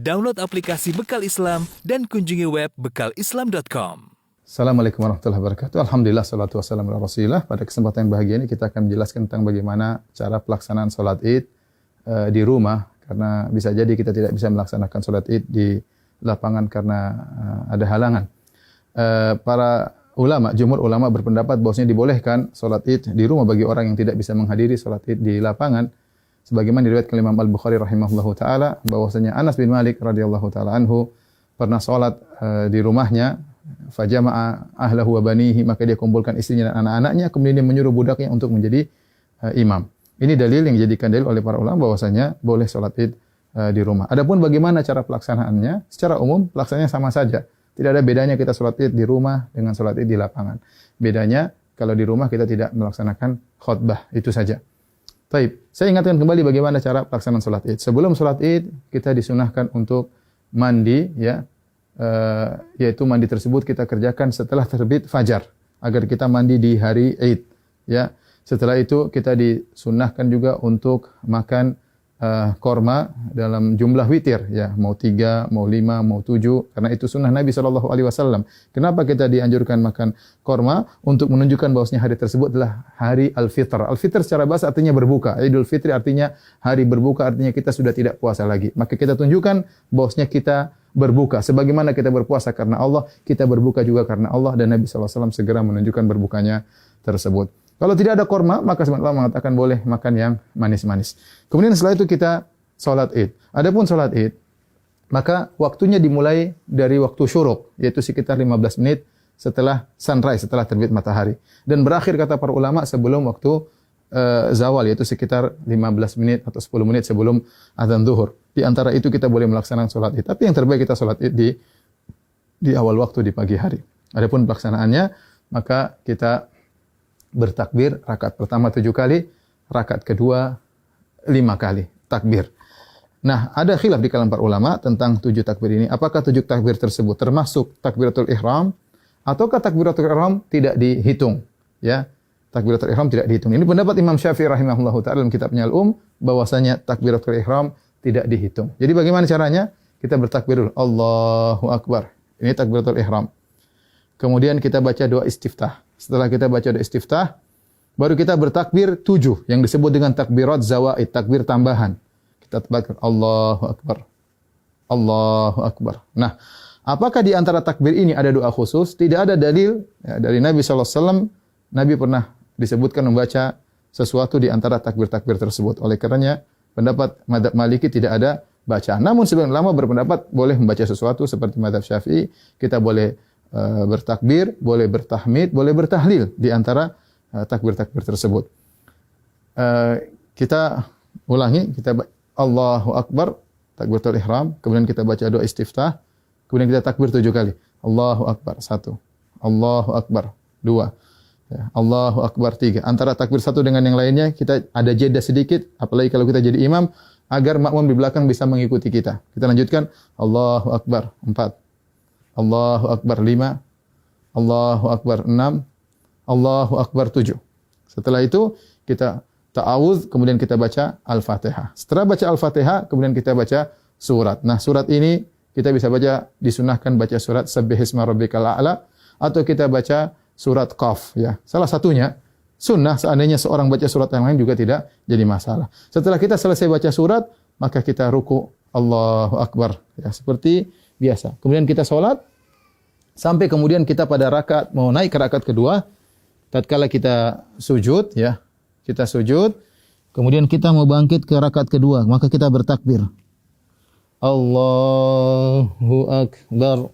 Download aplikasi Bekal Islam dan kunjungi web bekalislam.com. Assalamualaikum warahmatullahi wabarakatuh. Alhamdulillah, salatu wassalamu ala rasulillah. Pada kesempatan yang bahagia ini kita akan menjelaskan tentang bagaimana cara pelaksanaan sholat id di rumah. Karena bisa jadi kita tidak bisa melaksanakan sholat id di lapangan karena ada halangan. Para ulama, jumhur ulama berpendapat bahwasanya dibolehkan sholat id di rumah bagi orang yang tidak bisa menghadiri sholat id di lapangan. Sebagaimana diriwayatkan Imam Al-Bukhari rahimahullahu taala bahwasanya Anas bin Malik radhiyallahu taala anhu pernah salat di rumahnya, fajama'a ahlahu wa banihi, maka dia kumpulkan istrinya dan anak-anaknya, kemudian dia menyuruh budaknya untuk menjadi imam. Ini dalil yang dijadikan dalil oleh para ulama bahwasanya boleh salat Id di rumah. Adapun bagaimana cara pelaksanaannya? Secara umum pelaksanaannya sama saja. Tidak ada bedanya kita salat Id di rumah dengan salat Id di lapangan. Bedanya kalau di rumah kita tidak melaksanakan khutbah, itu saja. Baik, saya ingatkan kembali bagaimana cara pelaksanaan salat Id. Sebelum salat Id, kita disunahkan untuk mandi, ya, yaitu mandi tersebut kita kerjakan setelah terbit fajar, agar kita mandi di hari Id. Ya, setelah itu kita disunahkan juga untuk makan korma dalam jumlah witir, ya, mau 3, mau 5, mau 7, karena itu sunnah Nabi SAW. Kenapa kita dianjurkan makan korma? Untuk menunjukkan bahwasanya hari tersebut adalah hari Al-Fitr. Al-Fitr secara bahasa artinya berbuka. Idul Fitri artinya hari berbuka, artinya kita sudah tidak puasa lagi. Maka kita tunjukkan bahwasanya kita berbuka. Sebagaimana kita berpuasa karena Allah, kita berbuka juga karena Allah, dan Nabi SAW segera menunjukkan berbukanya tersebut. Kalau tidak ada korma, maka sebenarnya Allah mengatakan boleh makan yang manis-manis. Kemudian setelah itu kita sholat Id. Adapun sholat Id, maka waktunya dimulai dari waktu syuruk, yaitu sekitar 15 menit setelah sunrise, setelah terbit matahari. Dan berakhir kata para ulama sebelum waktu zawal, yaitu sekitar 15 menit atau 10 menit sebelum azan zuhur. Di antara itu kita boleh melaksanakan sholat Id. Tapi yang terbaik kita sholat Id di awal waktu, di pagi hari. Adapun pelaksanaannya, maka kita bertakbir rakaat pertama 7 kali, rakaat kedua 5 kali takbir. Nah, ada khilaf di kalangan para ulama tentang 7 takbir ini. Apakah 7 takbir tersebut termasuk takbiratul ihram ataukah takbiratul ihram tidak dihitung? Ya, takbiratul ihram tidak dihitung. Ini pendapat Imam Syafi'i rahimahullahu taala dalam kitabnya Al-Um, bahwasanya takbiratul ihram tidak dihitung. Jadi bagaimana caranya? Kita bertakbir dulu, Allahu Akbar. Ini takbiratul ihram. Kemudian kita baca doa istiftah. Setelah kita baca doa istiftah, baru kita bertakbir 7 yang disebut dengan takbirat zawaid, takbir tambahan. Kita takbir Allahu Akbar. Allahu Akbar. Nah, apakah di antara takbir ini ada doa khusus? Tidak ada dalil ya, dari Nabi SAW. Nabi pernah disebutkan membaca sesuatu di antara takbir-takbir tersebut. Oleh karenanya, pendapat mazhab Maliki tidak ada bacaan. Namun sebagian ulama berpendapat boleh membaca sesuatu seperti mazhab Syafi'i. Kita boleh bertakbir, boleh bertahmid, boleh bertahlil di antara takbir-takbir tersebut. Kita ulangi, kita Allahu Akbar, takbiratul ihram, kemudian kita baca doa istiftah, kemudian kita takbir 7 kali. Allahu Akbar 1, Allahu Akbar 2, ya, Allahu Akbar 3. Antara takbir satu dengan yang lainnya kita ada jeda sedikit, apalagi kalau kita jadi imam, agar makmum di belakang bisa mengikuti kita. Kita lanjutkan Allahu Akbar 4, Allahu Akbar 5, Allahu Akbar 6, Allahu Akbar 7. Setelah itu kita ta'awudz, kemudian kita baca Al-Fatihah. Setelah baca Al-Fatihah, kemudian kita baca surat. Nah, surat ini kita bisa baca, disunahkan baca surat Sabbihisma Rabbikal A'la, atau kita baca surat Qaf, ya. Salah satunya sunnah, seandainya seorang baca surat yang lain juga tidak jadi masalah. Setelah kita selesai baca surat, maka kita ruku, Allahu Akbar, ya, seperti biasa. Kemudian kita sholat, sampai kemudian kita pada rakaat, mau naik ke rakaat kedua, tatkala kita sujud, ya, kita sujud, kemudian kita mau bangkit ke rakaat kedua, maka kita bertakbir. Allahu Akbar.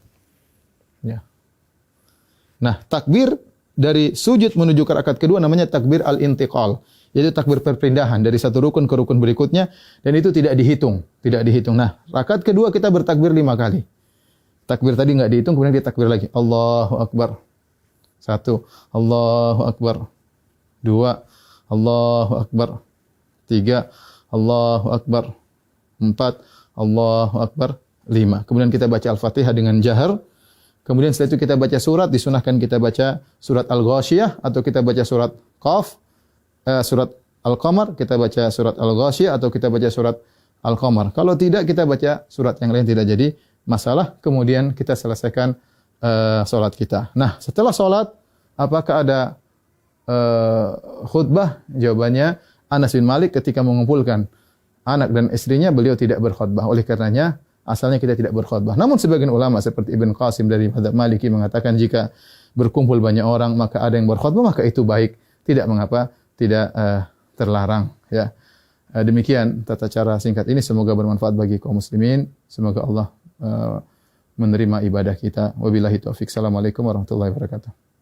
Ya. Nah, takbir dari sujud menuju ke rakaat kedua namanya takbir al-intiqal. Yaitu takbir perpindahan dari satu rukun ke rukun berikutnya, dan itu tidak dihitung, tidak dihitung. Nah, rakaat kedua kita bertakbir 5 kali. Takbir tadi enggak dihitung, kemudian kita takbir lagi. Allahu Akbar. 1, Allahu Akbar. 2, Allahu Akbar. 3, Allahu Akbar. 4, Allahu Akbar. 5. Kemudian kita baca Al-Fatihah dengan jahar. Kemudian setelah itu kita baca surat, disunahkan kita baca surat Al-Ghasyiyah atau kita baca surat Qaf. Surat Al-Qamar, kita baca surat Al-Ghasyiyah atau kita baca surat Al-Qamar. Kalau tidak kita baca surat yang lain tidak jadi masalah. Kemudian kita selesaikan salat kita. Nah, setelah salat apakah ada khutbah? Jawabannya Anas bin Malik ketika mengumpulkan anak dan istrinya beliau tidak berkhutbah. Oleh karenanya asalnya kita tidak berkhutbah. Namun sebagian ulama seperti Ibn Qasim dari mazhab Maliki mengatakan jika berkumpul banyak orang maka ada yang berkhutbah maka itu baik, tidak mengapa, tidak terlarang ya. Demikian tata cara singkat ini, semoga bermanfaat bagi kaum muslimin. Semoga Allah menerima ibadah kita. Wabillahi taufik. Assalamualaikum warahmatullahi wabarakatuh.